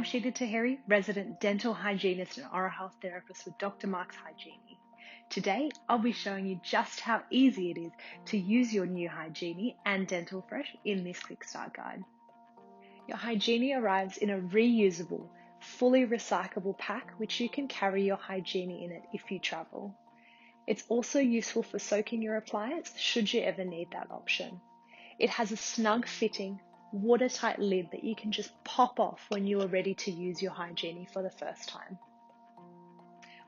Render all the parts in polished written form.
I'm Sheeta Taheri, resident dental hygienist and oral health therapist with Dr. Mark's HyGenie. Today, I'll be showing you just how easy it is to use your new HyGenie and Dental Fresh in this quick start guide. Your HyGenie arrives in a reusable, fully recyclable pack which you can carry your HyGenie in it if you travel. It's also useful for soaking your appliance should you ever need that option. It has a snug fitting, watertight lid that you can just pop off when you are ready to use your HyGenie for the first time.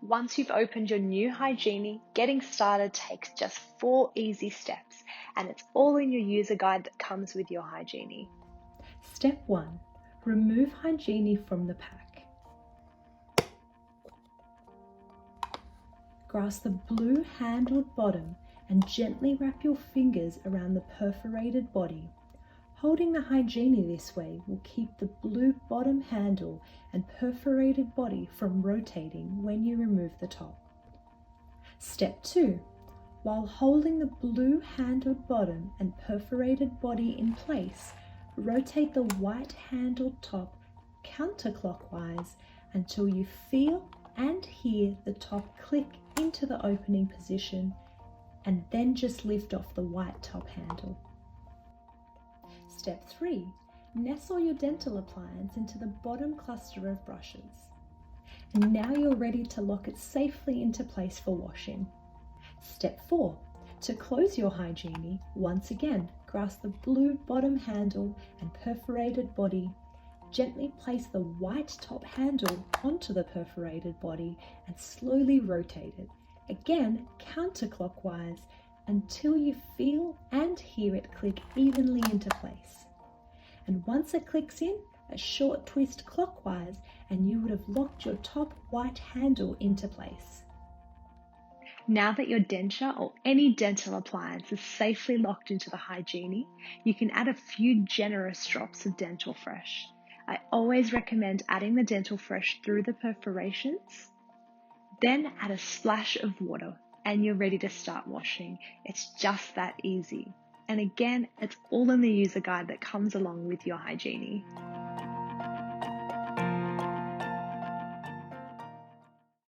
Once you've opened your new HyGenie, getting started takes just 4 easy steps, and it's all in your user guide that comes with your HyGenie. Step 1. Remove HyGenie from the pack. Grasp the blue handled bottom and gently wrap your fingers around the perforated body. Holding the HyGenie this way will keep the blue bottom handle and perforated body from rotating when you remove the top. Step 2. While holding the blue handled bottom and perforated body in place, rotate the white handled top counterclockwise until you feel and hear the top click into the opening position, and then just lift off the white top handle. Step 3. Nestle your dental appliance into the bottom cluster of brushes. And now you're ready to lock it safely into place for washing. Step 4. To close your HyGenie, once again, grasp the blue bottom handle and perforated body. Gently place the white top handle onto the perforated body and slowly rotate it, again counterclockwise, until you feel and hear it click evenly into place. And once it clicks in, a short twist clockwise and you would have locked your top white handle into place. Now that your denture or any dental appliance is safely locked into the HyGenie, you can add a few generous drops of Dental Fresh. I always recommend adding the Dental Fresh through the perforations, then add a splash of water and you're ready to start washing. It's just that easy. And again, it's all in the user guide that comes along with your HyGenie.